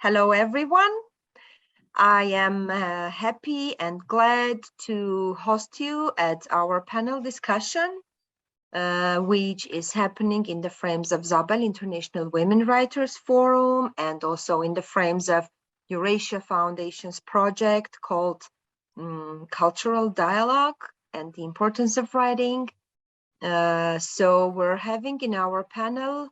Hello, everyone. I am happy and glad to host you at our panel discussion, which is happening in the frames of Zabel International Women Writers Forum and also in the frames of Eurasia Foundation's project called Cultural Dialogue and the Importance of Writing. So we're having in our panel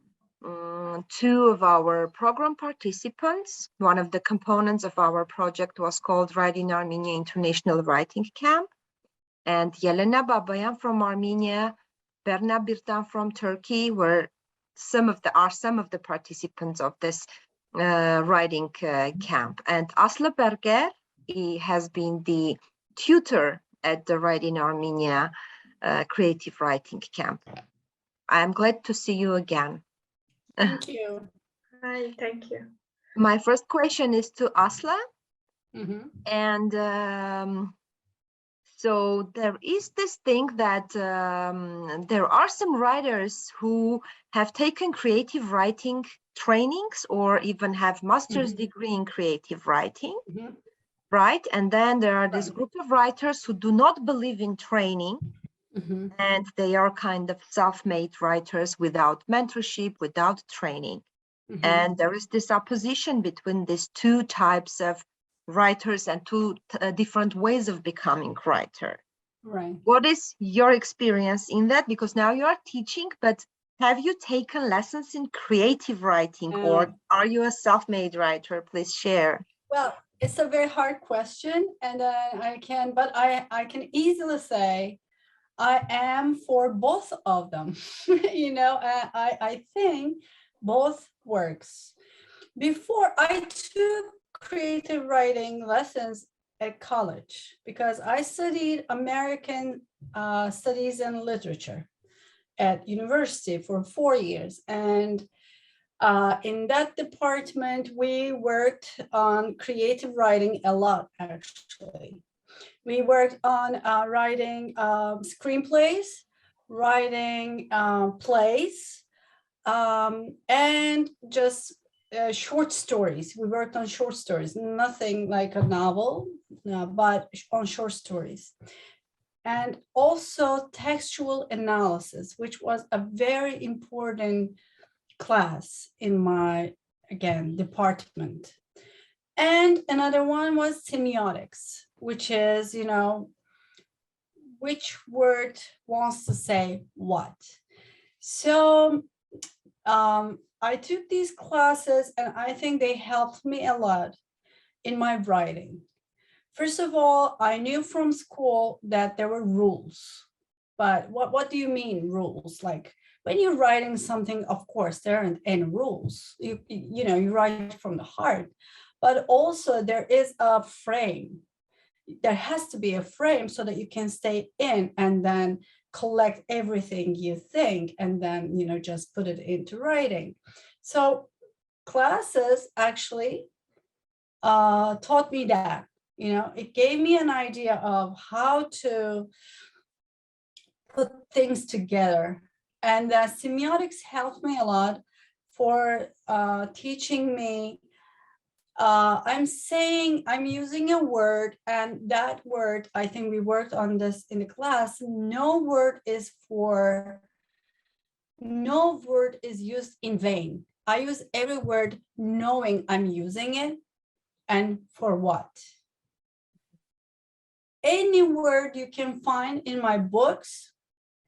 two of our program participants. One of the components of our project was called Writing Armenia International Writing Camp. And Yelena Babayan from Armenia, Berna Birtan from Turkey are some of the participants of this writing camp. And Aslı Berger, he has been the tutor at the Writing Armenia Creative Writing Camp. I'm glad to see you again. Thank you. Hi, thank you. My first question is to Aslı. And so there is this thing that there are some writers who have taken creative writing trainings or even have master's degree in creative writing, right? And then there are this group of writers who do not believe in training. And they are kind of self-made writers without mentorship, without training. And there is this opposition between these two types of writers and two different ways of becoming writer. Right. What is your experience in that? Because now you are teaching, but have you taken lessons in creative writing or are you a self-made writer? Please share. Well, it's a very hard question, and I can easily say I am for both of them. I think both works. Before I took creative writing lessons at college because I studied American studies and literature at university for 4 years. And in that department, we worked on creative writing a lot, actually. We worked on writing screenplays, writing plays, and just short stories. We worked on short stories, nothing like a novel, but on short stories. And also textual analysis, which was a very important class in my, again, department. And another one was semiotics, which is, which word wants to say what. So I took these classes and I think they helped me a lot in my writing. First of all, I knew from school that there were rules. But what do you mean rules? Like when you're writing something, of course, there aren't any rules. You write from the heart. But also there is a frame. There has to be a frame so that you can stay in and then collect everything you think and then, just put it into writing. So classes actually taught me that, it gave me an idea of how to put things together. And semiotics helped me a lot for teaching me. I'm using a word, and that word, I think we worked on this in the class. No word is used in vain. I use every word knowing I'm using it and for what. Any word you can find in my books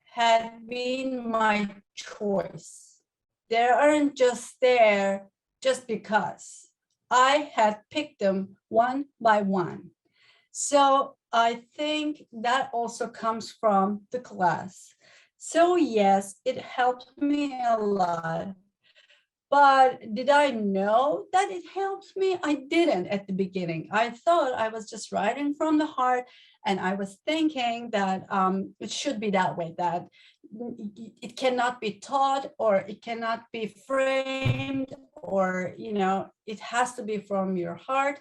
had been my choice. They aren't just there just because. I had picked them one by one. So I think that also comes from the class. So yes, it helped me a lot. But did I know that it helped me? I didn't at the beginning. I thought I was just writing from the heart, and I was thinking that it should be that way, that it cannot be taught or it cannot be framed or, it has to be from your heart.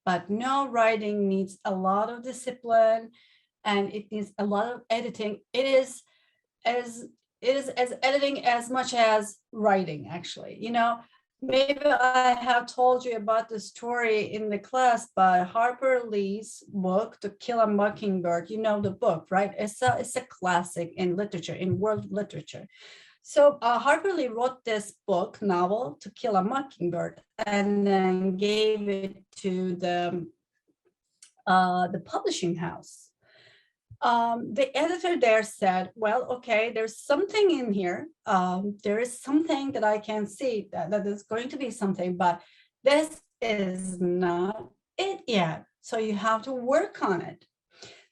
But no, writing needs a lot of discipline and it needs a lot of editing. It is as editing as much as writing, actually. maybe I have told you about the story in the class, but Harper Lee's book, To Kill a Mockingbird, you know the book, right? It's a classic in literature, in world literature. So Harper Lee wrote this book, novel, To Kill a Mockingbird, and then gave it to the publishing house. The editor there said, well, okay, there's something in here. There is something that I can see that is going to be something, but this is not it yet. So you have to work on it.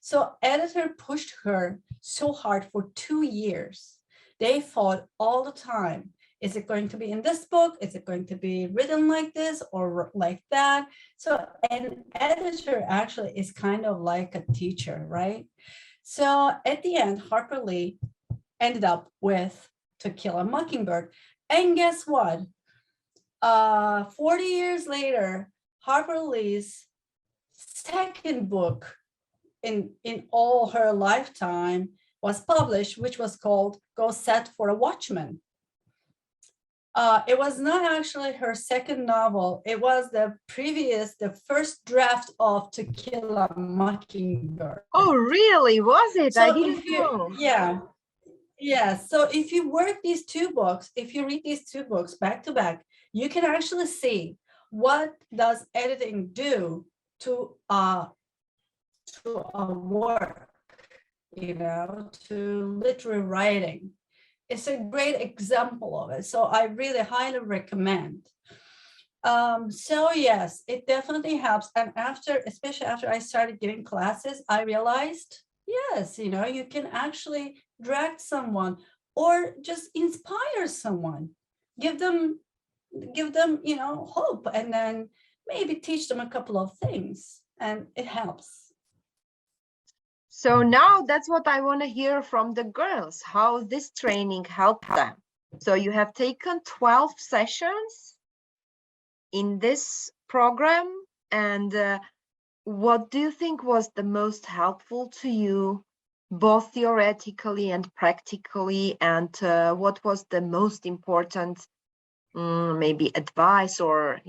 So editor pushed her so hard for 2 years. They fought all the time. Is it going to be in this book? Is it going to be written like this or like that? So an editor actually is kind of like a teacher, right? So at the end, Harper Lee ended up with To Kill a Mockingbird. And guess what? 40 years later, Harper Lee's second book in all her lifetime was published, which was called Go Set for a Watchman. It was not actually her second novel. It was the first draft of To Kill a Mockingbird. Oh, really? Was it? So I didn't know. Yeah. So if you work these two books, if you read these two books back to back, you can actually see what does editing do to a work, to literary writing. It's a great example of it. So I really highly recommend. So yes, it definitely helps. And especially after I started giving classes, I realized, yes, you can actually direct someone or just inspire someone, give them, hope, and then maybe teach them a couple of things, and it helps. So now that's what I want to hear from the girls, how this training helped them. So you have taken 12 sessions in this program, and what do you think was the most helpful to you, both theoretically and practically, and what was the most important maybe advice or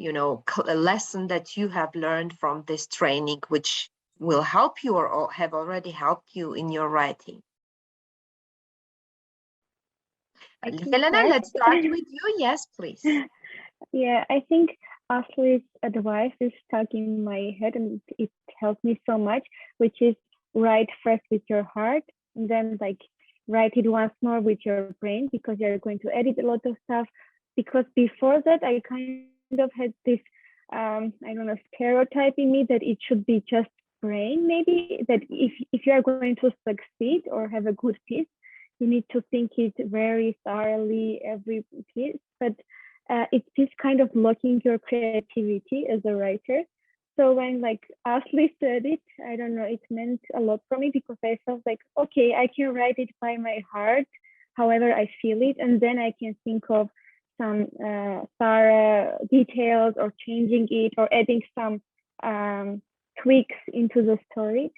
a lesson that you have learned from this training, which will help you or have already helped you in your writing? Helena, let's start with you. Yes, please. Yeah, I think Ashley's advice is stuck in my head and it helped me so much, which is write first with your heart and then write it once more with your brain, because you're going to edit a lot of stuff. Because before that, I kind of had this, I don't know, stereotype in me that it should be just brain, maybe, that if you are going to succeed or have a good piece, you need to think it very thoroughly, every piece. But it's this kind of blocking your creativity as a writer. So when Ashley said it, I don't know, it meant a lot for me, because I felt like, okay, I can write it by my heart, however I feel it, and then I can think of some thorough details or changing it or adding some tweaks into the story.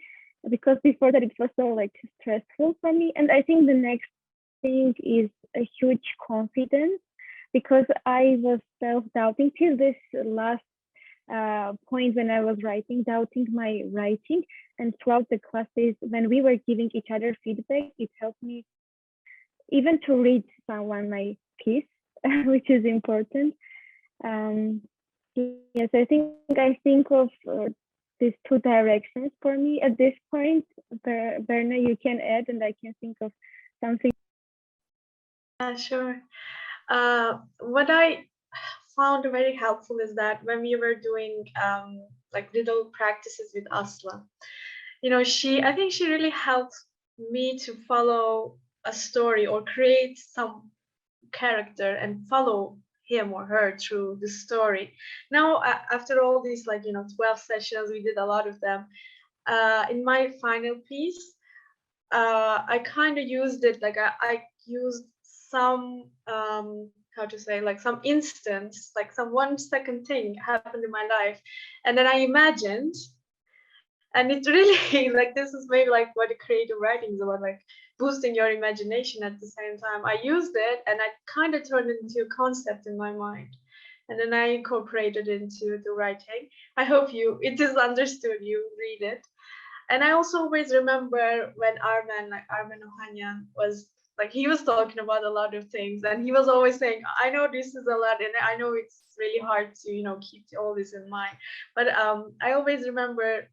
Because before that, it was so stressful for me. And I think the next thing is a huge confidence, because I was self-doubting till this last point when I was writing, doubting my writing. And throughout the classes, when we were giving each other feedback, it helped me even to read someone my piece, which is important. Yes, I think of these two directions for me at this point. Berna, you can add, and I can think of something. Sure. What I found very helpful is that when we were doing little practices with Asla, I think she really helped me to follow a story or create some character and follow him or her through the story. Now, after all these 12 sessions, we did a lot of them. In my final piece, I kind of used it I used some how to say, some instance, some 1 second thing happened in my life, and then I imagined, and it really this is maybe what the creative writing is about, boosting your imagination at the same time. I used it and I kind of turned it into a concept in my mind. and then I incorporated into the writing. I hope it is understood, you read it. And I also always remember when Armen Ohanyan was like, he was talking about a lot of things, and he was always saying, I know this is a lot, and I know it's really hard to, keep all this in mind. But I always remember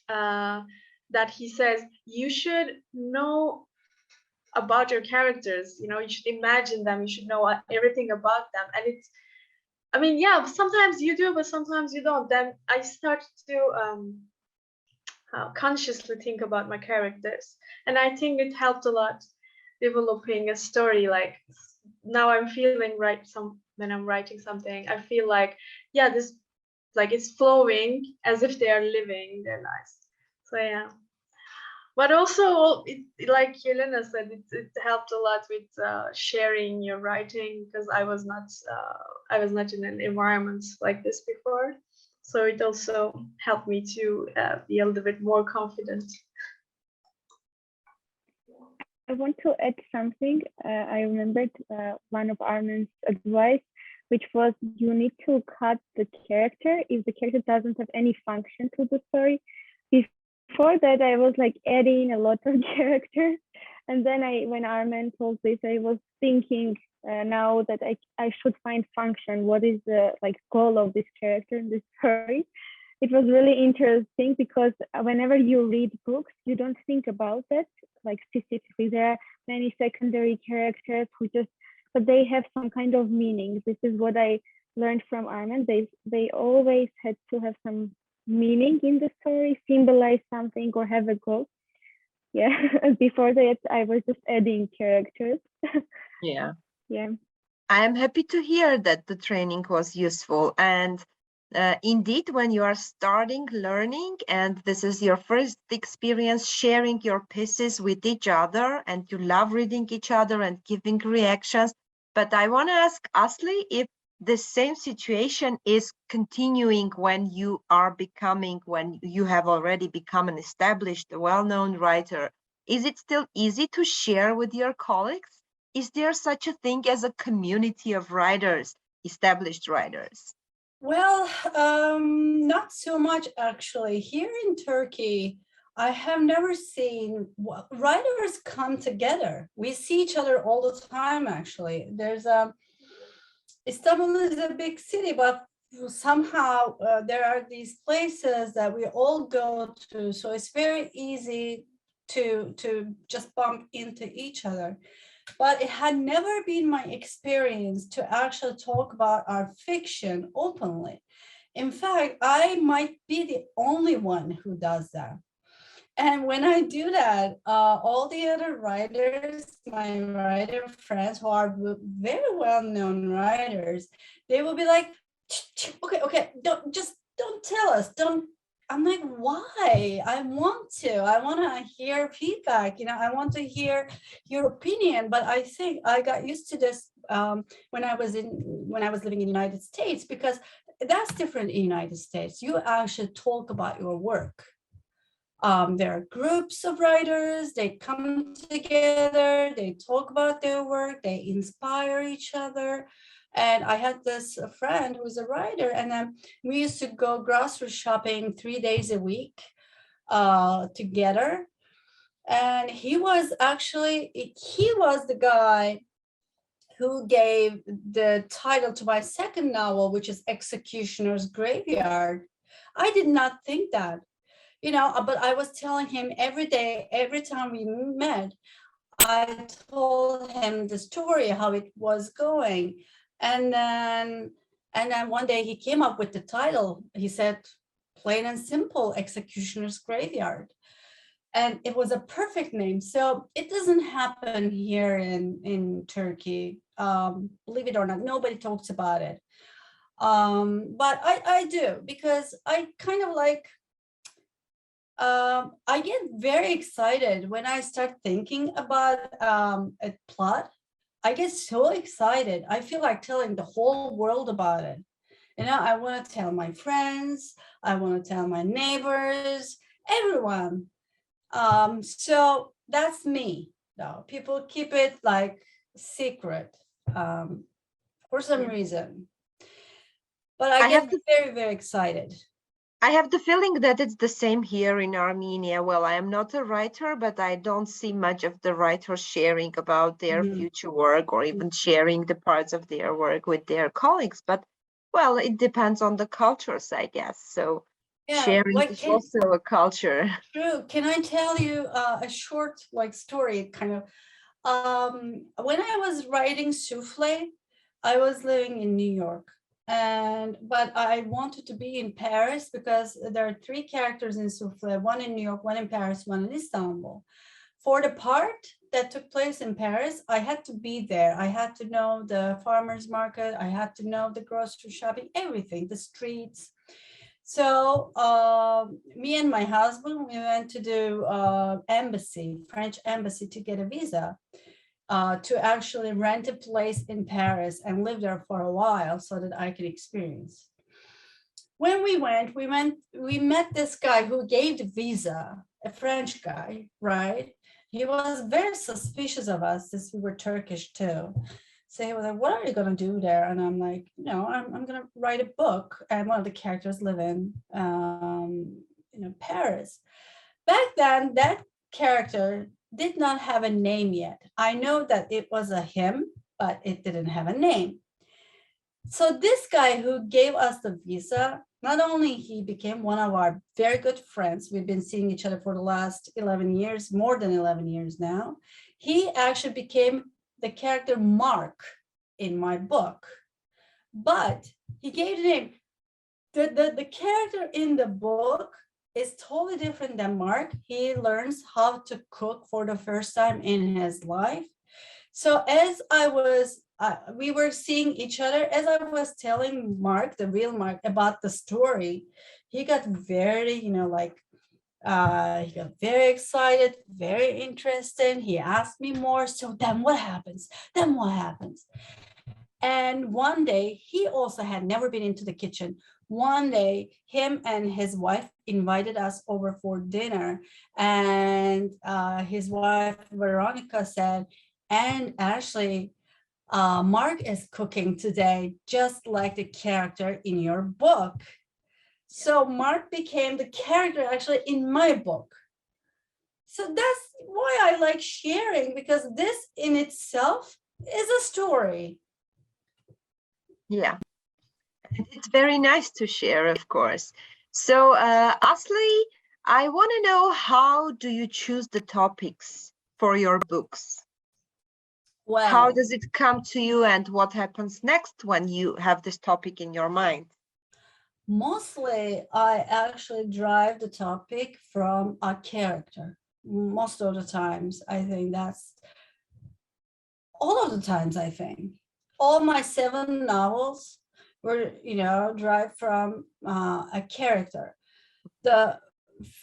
that he says, you should know about your characters, you should imagine them, you should know everything about them. And it's, I mean, yeah, sometimes you do, but sometimes you don't. Then I start to consciously think about my characters, and I think it helped a lot developing a story. Like, now I'm feeling when I'm writing something, I feel like, yeah, this, like, it's flowing as if they are living their lives. So yeah. But also, like Yelena said, it helped a lot with sharing your writing, because I was not in an environment like this before. So it also helped me to be a little bit more confident. I want to add something. I remembered one of Armin's advice, which was you need to cut the character if the character doesn't have any function to the story. Before that, I was like adding a lot of characters. And then when Armin told this, I was thinking now that I should find function. What is the goal of this character in this story? It was really interesting because whenever you read books, you don't think about that specifically. There are many secondary characters but they have some kind of meaning. This is what I learned from Armin. They always had to have some meaning in the story, symbolize something, or have a goal. Yeah. Before that, I was just adding characters. Yeah. Yeah. I am happy to hear that the training was useful. And indeed, when you are starting learning and this is your first experience sharing your pieces with each other, and you love reading each other and giving reactions. But I want to ask Asli if the same situation is continuing when you have already become an established, well-known writer. Is it still easy to share with your colleagues? Is there such a thing as a community of writers, established writers? Well, not so much actually. Here in Turkey, I have never seen writers come together. We see each other all the time, actually. Istanbul is a big city, but somehow there are these places that we all go to. So it's very easy to just bump into each other. But it had never been my experience to actually talk about our fiction openly. In fact, I might be the only one who does that. And when I do that, all the other writers, my writer friends who are very well-known writers, they will be like, okay, don't tell us, don't. I'm like, why? I want to hear feedback, I want to hear your opinion. But I think I got used to this when I was living in the United States, because that's different in the United States. You actually talk about your work. There are groups of writers, they come together, they talk about their work, they inspire each other. And I had this friend who was a writer, and then we used to go grocery shopping 3 days a week together. And he was the guy who gave the title to my second novel, which is Executioner's Graveyard. I did not think that. But I was telling him every day, every time we met, I told him the story, how it was going. And then one day he came up with the title. He said, plain and simple, Executioner's Graveyard. And it was a perfect name. So it doesn't happen here in Turkey. Believe it or not, nobody talks about it. But I do, because I kind of I get very excited when I start thinking about a plot. I get so excited. I feel like telling the whole world about it. I want to tell my friends. I want to tell my neighbors, everyone. So that's me. No, people keep it secret for some reason. but I have get very, very excited. I have the feeling that it's the same here in Armenia. Well, I am not a writer, but I don't see much of the writers sharing about their Mhm. future work or even sharing the parts of their work with their colleagues. But, well, it depends on the cultures, I guess. So Yeah, sharing like is also a culture. true. Can I tell you a short like story kind of? When I was writing Souffle, I was living in New York, but I wanted to be in Paris because there are three characters in Souffle, one in New York, one in Paris, one in Istanbul. For the part that took place in Paris, I had to be there. I had to know the farmers market. I had to know the grocery shopping, everything, the streets. So me and my husband, we went to the French embassy to get a visa to actually rent a place in Paris and live there for a while so that I could experience. When we met this guy who gave the visa, a French guy, right? He was very suspicious of us since we were Turkish too. So he was like, what are you gonna do there? And I'm like, I'm gonna write a book. And one of the characters live in Paris. Back then, that character did not have a name yet. I know that it was a him, but it didn't have a name. So this guy who gave us the visa, not only he became one of our very good friends, we've been seeing each other for the last 11 years, more than 11 years now. He actually became the character Mark in my book, but he gave the name. The character in the book is totally different than Mark. He learns how to cook for the first time in his life. So as we were seeing each other, as I was telling Mark, the real Mark, about the story, he got very, he got very excited, very interested. He asked me more. So then what happens? Then what happens? And one day, he also had never been into the kitchen. One day, him and his wife invited us over for dinner. And his wife, Veronica, said, and Ashley, Mark is cooking today, just like the character in your book. So Mark became the character actually in my book. So that's why I like sharing, because this in itself is a story. Yeah, it's very nice to share, of course. So, Asli, I want to know, how do you choose the topics for your books? Well, how does it come to you, and what happens next when you have this topic in your mind? Mostly, I actually drive the topic from a character. Most of the times, I think that's all of the times, I think. All my 7 novels were, derived from a character. The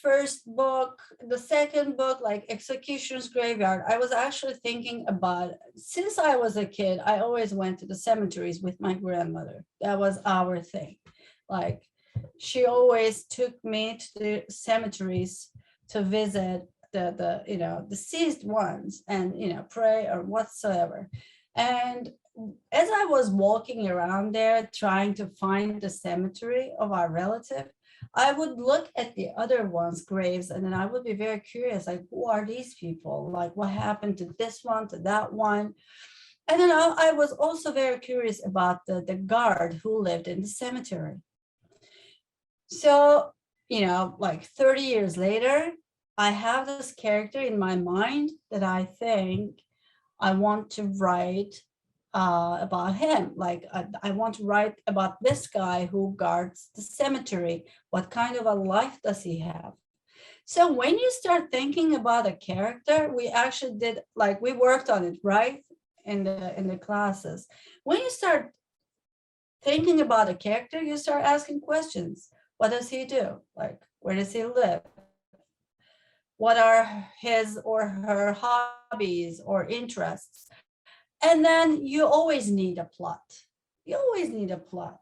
first book, the second book, like Executioner's Graveyard, I was actually thinking about, since I was a kid, I always went to the cemeteries with my grandmother. That was our thing. Like, she always took me to the cemeteries to visit the deceased ones and pray or whatsoever. And as I was walking around there trying to find the cemetery of our relative, I would look at the other ones' graves, and then I would be very curious, like, who are these people? Like, what happened to this one, to that one? And then I was also very curious about the guard who lived in the cemetery. So, like 30 years later, I have this character in my mind that I think I want to write about him. Like, I want to write about this guy who guards the cemetery. What kind of a life does he have? So when you start thinking about a character, we actually did, like, we worked on it, right? In the classes. When you start thinking about a character, you start asking questions. What does he do? Like, where does he live? What are his or her hobbies or interests? And then you always need a plot. You always need a plot.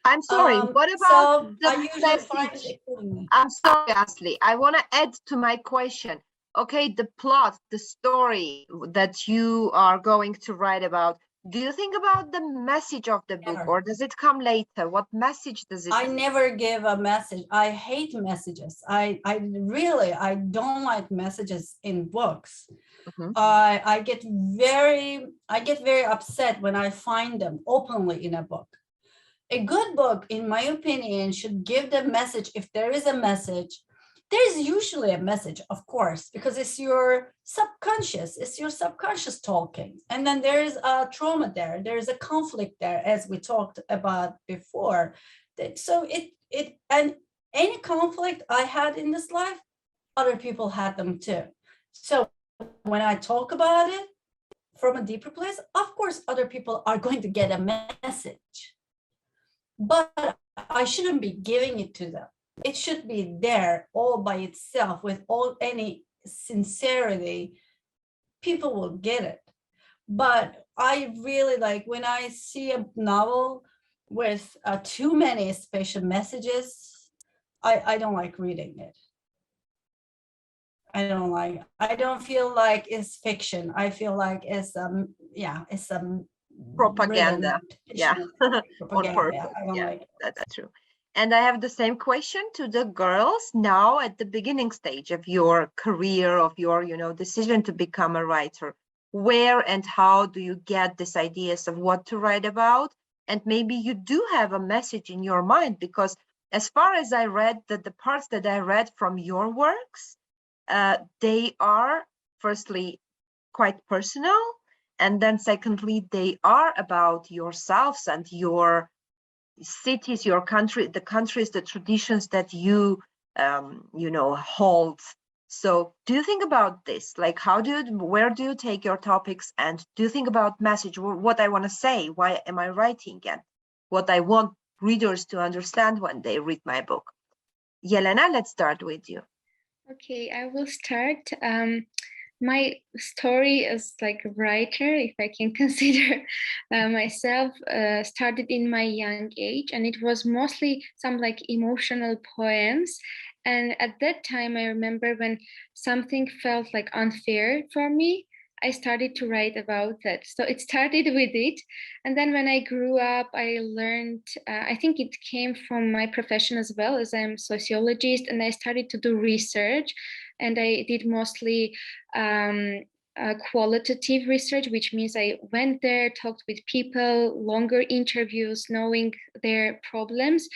I'm sorry, what about so the I usually find message? it accordingly. I'm sorry, Asli, I want to add to my question. Okay, the plot, the story that you are going to write about, Do you think about the message of the book, Never. or does it come later? What message does it? I never give a message. I hate messages. I don't like messages in books. Mhm. I get very upset when I find them openly in a book. A good book, in my opinion, should give the message. If there is a message, there's usually a message, of course, because it's your subconscious talking. And then there is a trauma there. There is a conflict there, as we talked about before. So and any conflict I had in this life, other people had them too. So when I talk about it from a deeper place, of course, other people are going to get a message. But I shouldn't be giving it to them. It should be there all by itself with any sincerity. People will get it. But I really like when I see a novel with too many special messages, I don't like reading it. I don't feel like it's fiction. I feel like it's Propaganda. Yeah. Propaganda. On purpose. I don't Yeah, like it. that's true. And I have the same question to the girls now at the beginning stage of your career, of your, decision to become a writer. Where and how do you get these ideas of what to write about? And maybe you do have a message in your mind, because as far as I read, the parts that I read from your works, they are firstly quite personal, and then secondly, they are about yourselves and your cities, your country, the countries, the traditions that you hold. So do you think about this? Like, where do you take your topics, and do you think about message, what I want to say, why am I writing, and what I want readers to understand when they read my book? Yelena, let's start with you. Okay, I will start. My story as like a writer, if I can consider myself, started in my young age, and it was mostly some like emotional poems. And at that time, I remember when something felt like unfair for me, I started to write about that. So it started with it. And then when I grew up, I learned, I think it came from my profession as well, as I'm a sociologist, and I started to do research. And I did mostly qualitative research, which means I went there, talked with people, longer interviews, knowing their problems.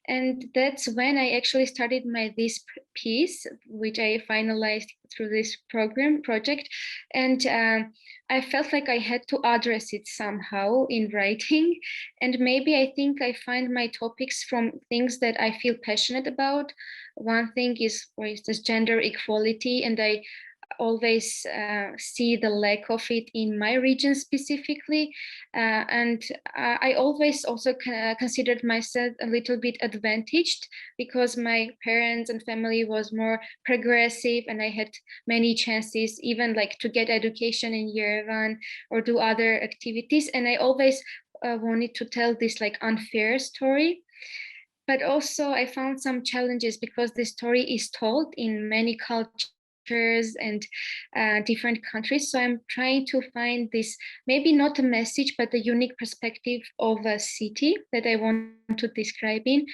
And that's when I actually started this piece, which I finalized through this project. And I felt like I had to address it somehow in writing. And maybe I think I find my topics from things that I feel passionate about. One thing is, for instance, gender equality, and I always see the lack of it in my region specifically. And I always also considered myself a little bit advantaged, because my parents and family was more progressive, and I had many chances, even like to get education in Yerevan or do other activities. And I always wanted to tell this like unfair story. But also I found some challenges, because the story is told in many cultures and different countries. So I'm trying to find this, maybe not a message, but a unique perspective of a city that I want to describe in.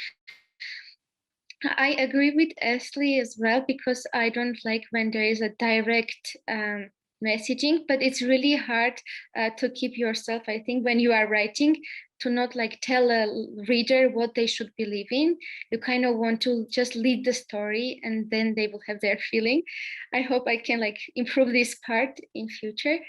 I agree with Ashley as well, because I don't like when there is a direct messaging, but it's really hard to keep yourself, I think, when you are writing, to not like tell a reader what they should believe in. You kind of want to just lead the story, and then they will have their feeling. I hope I can like improve this part in future.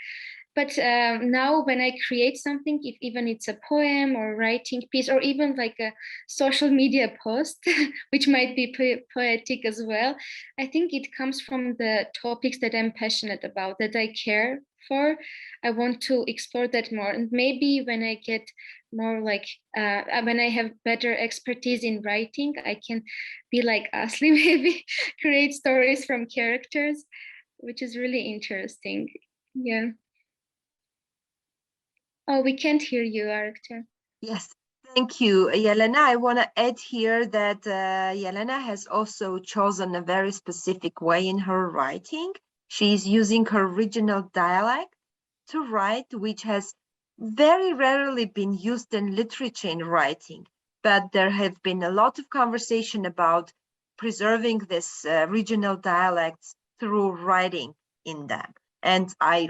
But now when I create something, if even it's a poem or writing piece, or even like a social media post, which might be poetic as well, I think it comes from the topics that I'm passionate about, that I care for. I want to explore that more. And maybe when I get more like, when I have better expertise in writing, I can be like Asli, maybe create stories from characters, which is really interesting. Yeah. Oh, we can't hear you, Arctur. Yes, thank you, Yelena. I want to add here that Yelena has also chosen a very specific way in her writing. She's using her regional dialect to write, which has very rarely been used in literature in writing, but there have been a lot of conversation about preserving this regional dialects through writing in them. And I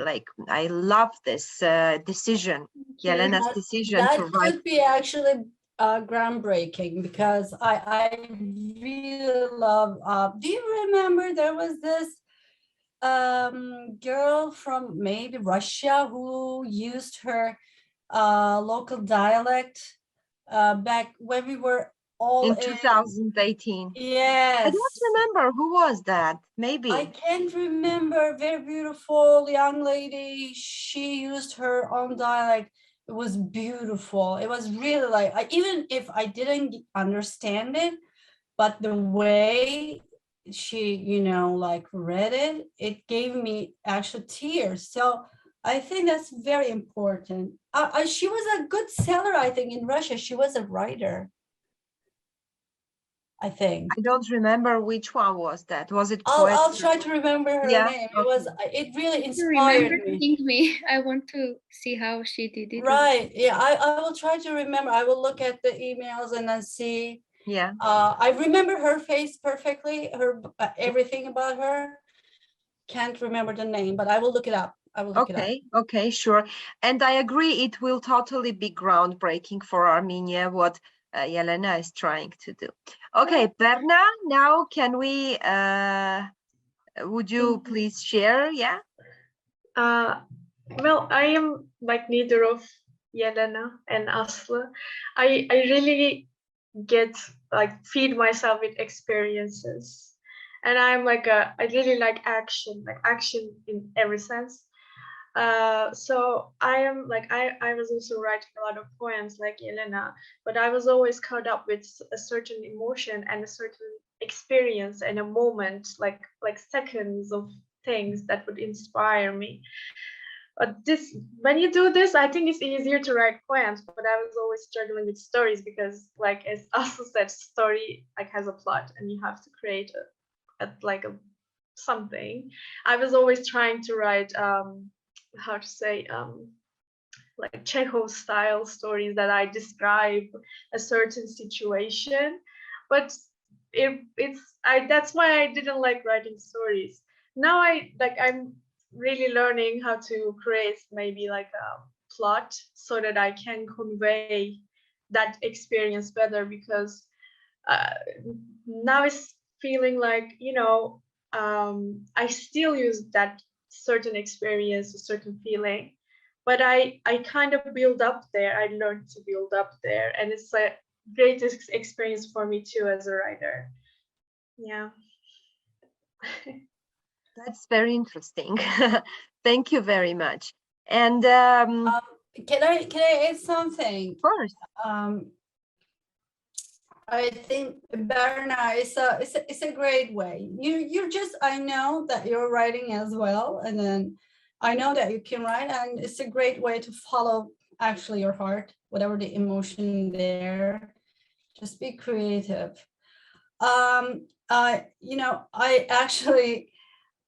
love this decision, Yelena's decision That to write. could be actually groundbreaking, because I really love, do you remember there was this girl from maybe Russia who used her local dialect back when we were all In 2018. I Yes. don't remember who was that. Maybe. I can't remember. Very beautiful young lady. She used her own dialect. It was beautiful. It was really like, even if I didn't understand it, but the way she, like read it, it gave me actual tears. So I think that's very important. She was a good seller, I think, in Russia. She was a writer, I think. I don't remember which one was that. Was it I'll try to remember her name. It really inspired me. Me. I want to see how she did it. Right. Yeah, I will try to remember. I will look at the emails and then see. Yeah. I remember her face perfectly, her everything about her. Can't remember the name, but I will look it up. Okay, sure. And I agree, it will totally be groundbreaking for Armenia, what Yelena is trying to do. Okay, Berna, now can we, would you please share? Yeah. Well, I am like neither of Yelena and Aslı. I really feed myself with experiences, and I'm I really like action in every sense. So I am I was also writing a lot of poems like Yelena, but I was always caught up with a certain emotion and a certain experience and a moment, like seconds of things that would inspire me. But when you do this, I think it's easier to write poems, but I was always struggling with stories because, like as Aslı said, story has a plot and you have to create a something. I was always trying to write how to say like Chekhov style stories that I describe a certain situation, but that's why I didn't like writing stories. Now I'm really learning how to create maybe like a plot so that I can convey that experience better, because now it's feeling like I still use that certain experience, a certain feeling, but I kind of build up there. I learned to build up there, and it's a great experience for me too as a writer. Yeah. That's very interesting. Thank you very much. And can I add something? of course. I think Berna is a great way. You're just, I know that you're writing as well, and then I know that you can write, and it's a great way to follow actually your heart, whatever the emotion there. Just be creative. I actually,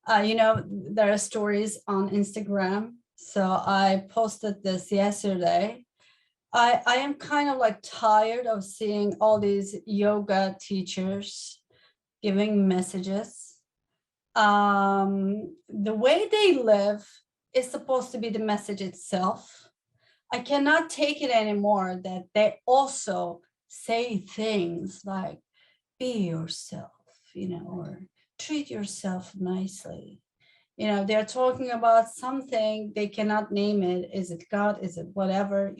there are stories on Instagram. So I posted this yesterday. I am kind of like tired of seeing all these yoga teachers giving messages. The way they live is supposed to be the message itself. I cannot take it anymore that they also say things like, be yourself, or treat yourself nicely. They're talking about something, they cannot name it. Is it God? Is it whatever,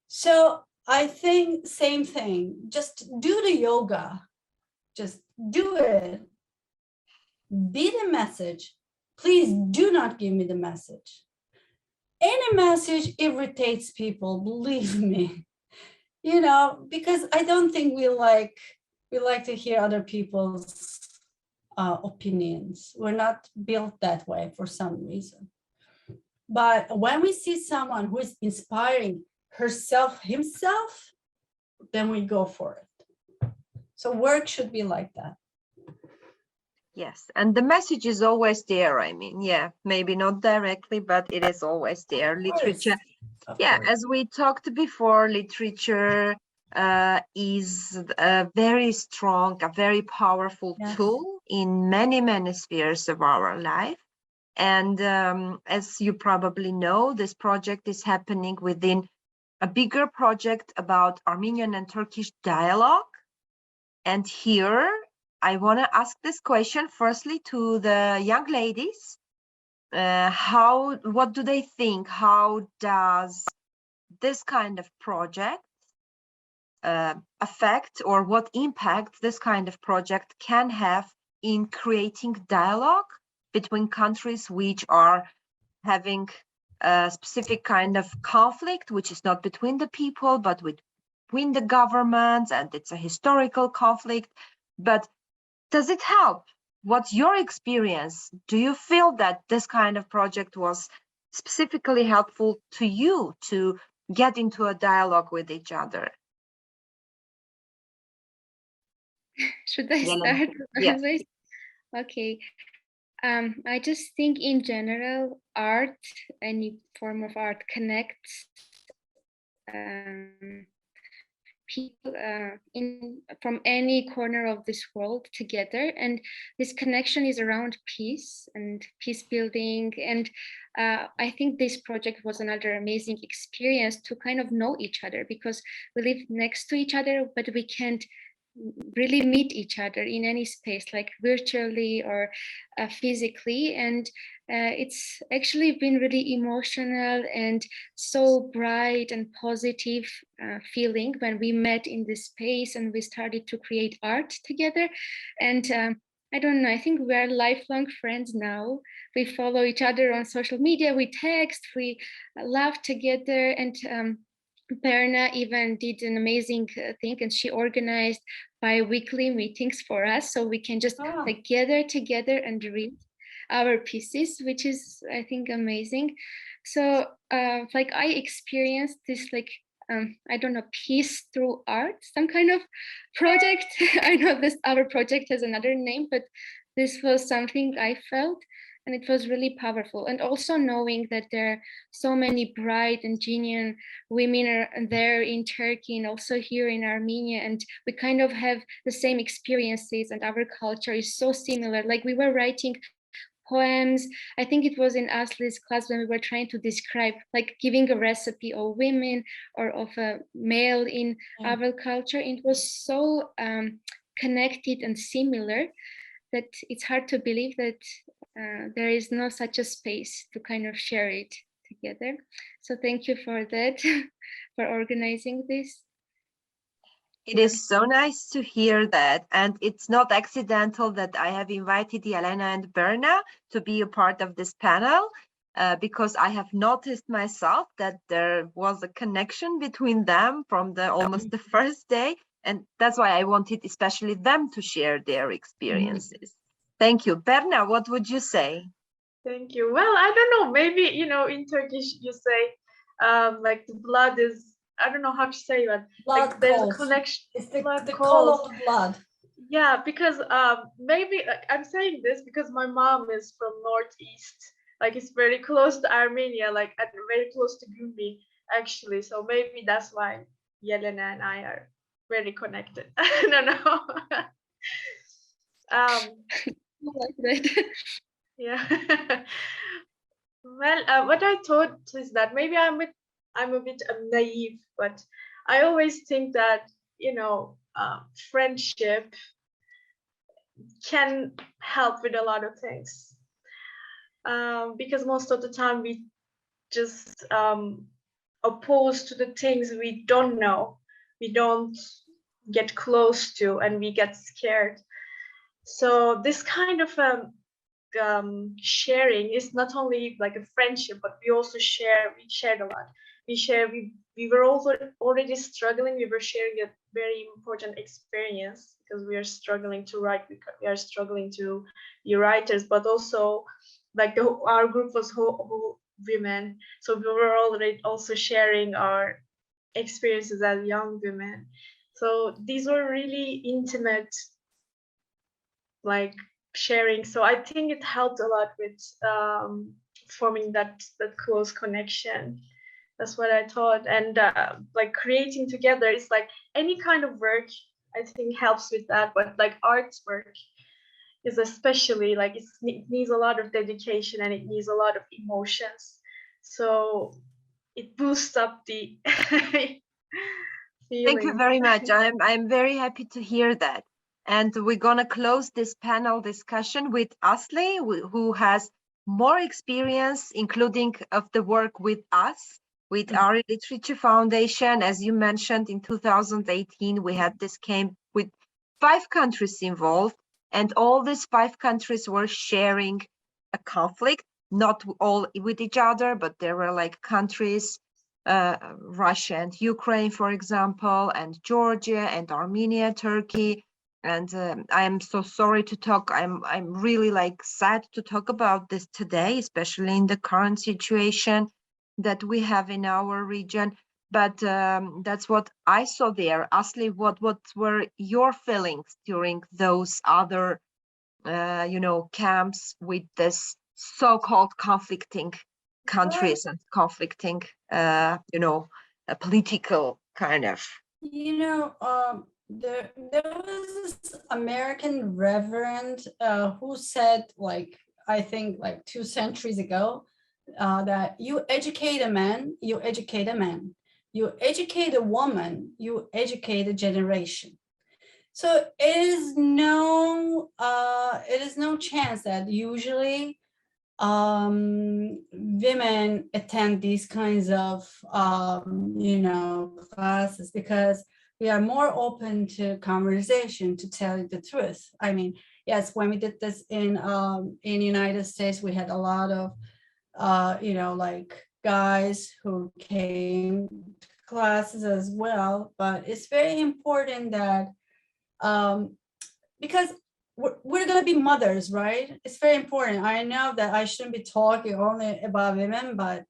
So I think same thing, just do the yoga, just do it. Be the message. Please do not give me the message. Any message irritates people, believe me, because I don't think we like to hear other people's opinions. We're not built that way for some reason. But when we see someone who is inspiring himself, then we go for it. So work should be like that. Yes, and the message is always there. I mean, yeah, maybe not directly, but it is always there. Literature, Of yeah, course. as we talked before, literature is a very strong, a very powerful Yes. tool in many, many spheres of our life. And as you probably know, this project is happening within a bigger project about Armenian and Turkish dialogue. And here I want to ask this question firstly to the young ladies. What do they think? How does this kind of project affect, or what impact this kind of project can have in creating dialogue between countries which are having a specific kind of conflict, which is not between the people, but between the governments, and it's a historical conflict. But does it help? What's your experience? Do you feel that this kind of project was specifically helpful to you to get into a dialogue with each other? Should I Yelena. start? Yes. Okay. I just think in general, art, any form of art, connects people from any corner of this world together, and this connection is around peace and peace building. And I think this project was another amazing experience to kind of know each other, because we live next to each other, but we can't really meet each other in any space, like virtually or physically. And it's actually been really emotional and so bright and positive feeling when we met in this space and we started to create art together. And I don't know, I think we are lifelong friends now. We follow each other on social media, we text, we laugh together. And Berna even did an amazing thing, and she organized bi-weekly meetings for us, so we can just like gather together and read our pieces, which is, I think, amazing. So like I experienced this like I don't know, peace through art, some kind of project. I know this our project has another name, but this was something I felt, and it was really powerful. And also knowing that there are so many bright and genuine women are there in Turkey and also here in Armenia, and we kind of have the same experiences, and our culture is so similar. Like we were writing poems. I think it was in Asli's class when we were trying to describe, like giving a recipe of women or of a male in our culture. It was so connected and similar that it's hard to believe that there is no such a space to kind of share it together. So thank you for that, for organizing this. It is so nice to hear that. And it's not accidental that I have invited Yelena and Berna to be a part of this panel, because I have noticed myself that there was a connection between them from almost the first day. And that's why I wanted especially them to share their experiences. Thank you. Berna, what would you say? Thank you. Well, I don't know. Maybe, in Turkish you say like the blood is, I don't know how to say that. Blood like there's calls. a connection. It's the Blood call calls. of the blood. Yeah, because maybe I'm saying this because my mom is from Northeast. Like it's very close to Armenia, like and very close to Gumi, actually. So maybe that's why Yelena and I are very connected. I don't know. Like that. Yeah. Well, what I thought is that maybe I'm a bit naive, but I always think that friendship can help with a lot of things, because most of the time we just opposed to the things we don't know, we don't get close to, and we get scared. So this kind of sharing is not only like a friendship, but we shared a lot. We were also already struggling. We were sharing a very important experience because we are struggling to write. We are struggling to be writers, but also like our group was whole women, so we were already also sharing our experiences as young women. So these were really intimate, like sharing. So I think it helped a lot with forming that close connection. That's what I thought. And like creating together is like any kind of work, I think helps with that. But like artwork is especially like it needs a lot of dedication and it needs a lot of emotions. So it boosts up the Thank you feeling. very much. I'm very happy to hear that. And we're gonna close this panel discussion with Asli, who has more experience, including of the work with us, with our Literature Foundation. As you mentioned, in 2018, we had this camp with 5 countries involved, and all these 5 countries were sharing a conflict, not all with each other, but there were like countries, Russia and Ukraine, for example, and Georgia and Armenia, Turkey. And I am so sorry to talk. I'm really like sad to talk about this today, especially in the current situation that we have in our region. But that's what I saw there. Asli, what were your feelings during those other, camps with this so-called conflicting countries and conflicting, political kind of. There was this American reverend who said, like, I think like 2 centuries ago, that you educate a man, you educate a man. You educate a woman, you educate a generation. So it is no chance that usually women attend these kinds of classes, because we are more open to conversation, to tell you the truth. I mean, yes, when we did this in United States, we had a lot of like guys who came to classes as well. But it's very important that because we're going to be mothers, right? It's very important. I know that I shouldn't be talking only about women, but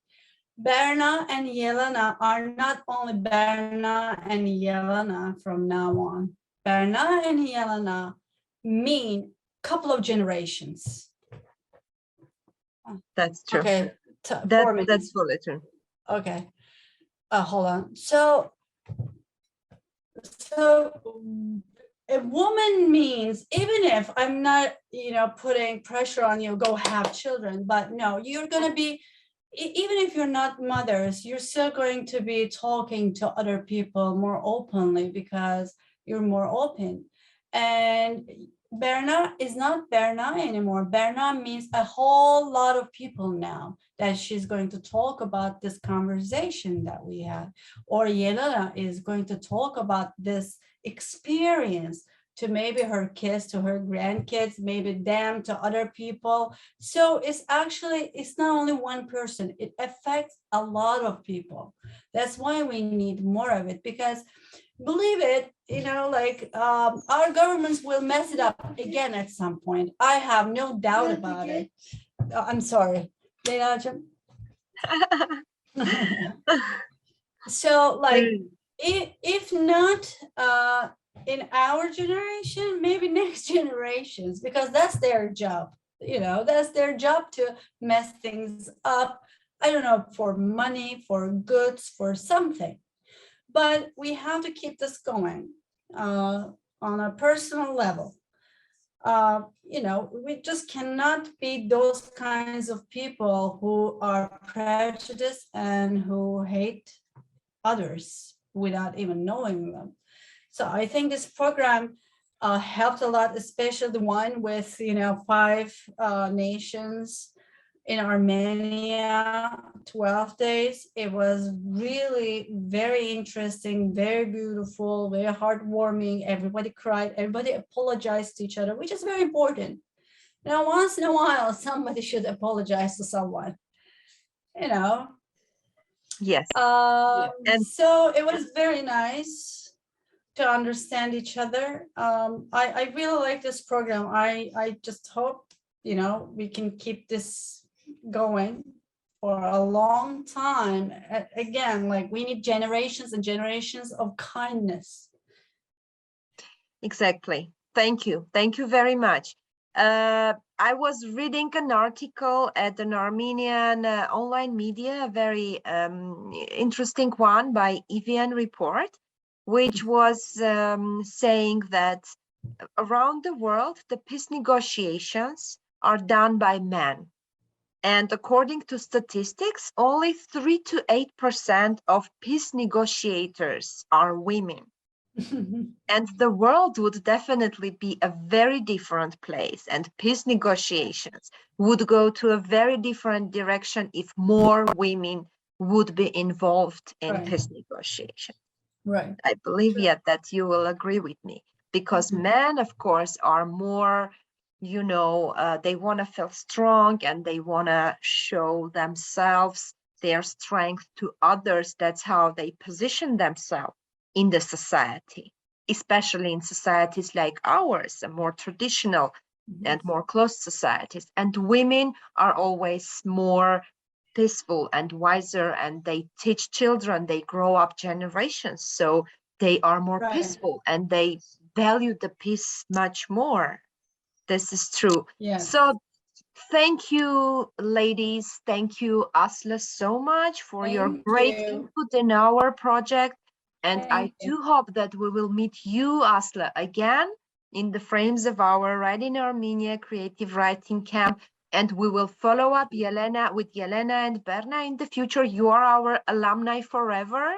Berna and Yelena are not only Berna and Yelena from now on. Berna and Yelena mean couple of generations. That's true. Okay, 4 minutes. That's fully true. Okay, hold on. So a woman means, even if I'm not, putting pressure on you, go have children, but no, you're going to be, even if you're not mothers, you're still going to be talking to other people more openly because you're more open. And Berna is not Berna anymore. Berna means a whole lot of people now, that she's going to talk about this conversation that we had. Or Yelena is going to talk about this experience to maybe her kids, to her grandkids, maybe them, to other people. So it's not only one person, it affects a lot of people. That's why we need more of it, because believe it, our governments will mess it up again at some point. I have no doubt about it. I'm sorry. So if not in our generation, maybe next generations, because that's their job. That's their job to mess things up. I don't know, for money, for goods, for something. But we have to keep this going on a personal level. We just cannot be those kinds of people who are prejudiced and who hate others without even knowing them. So I think this program helped a lot, especially the one with 5 nations in Armenia, 12 days. It was really very interesting, very beautiful, very heartwarming. Everybody cried, everybody apologized to each other, which is very important. Once in a while, somebody should apologize to someone, Yes. And so it was very nice to understand each other. I really like this program. I just hope, we can keep this going for a long time. Again, like, we need generations and generations of kindness. Exactly. Thank you very much. I was reading an article at an Armenian online media, a very interesting one by EVN Report, which was saying that around the world, the peace negotiations are done by men. And according to statistics, only 3 to 8% of peace negotiators are women. And the world would definitely be a very different place, and peace negotiations would go to a very different direction if more women would be involved in Right. peace negotiations. Right. I believe yet that you will agree with me, because men, of course, are more, you know, they want to feel strong and they want to show themselves, their strength to others. That's how they position themselves in the society, especially in societies like ours, more traditional and more closed societies. And women are always more peaceful and wiser, and they teach children, they grow up generations, so they are more Right. peaceful and they value the peace much more. This is true. Yes. So thank you, ladies. Thank you, Asla, so much for your Thank great you. input in our project. And I Thank you. do hope that we will meet you, Asla, again in the frames of our Writing Armenia Creative Writing Camp. And we will follow up with Yelena and Berna in the future. You are our alumni forever.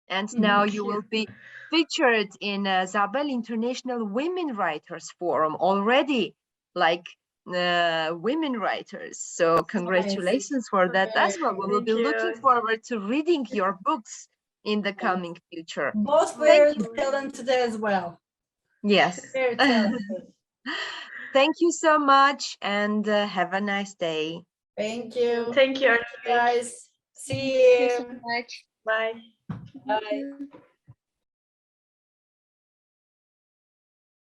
And now you will be featured in Zabel International Women Writers Forum already, like women writers. So congratulations for that as well. We will be looking forward to reading your books in the coming future. Both Thank very talented as well. Yes. Very talented. Thank you so much, and have a nice day. Thank you. Thank you, guys. See Thank you you. so much. Bye. Bye. Thank you.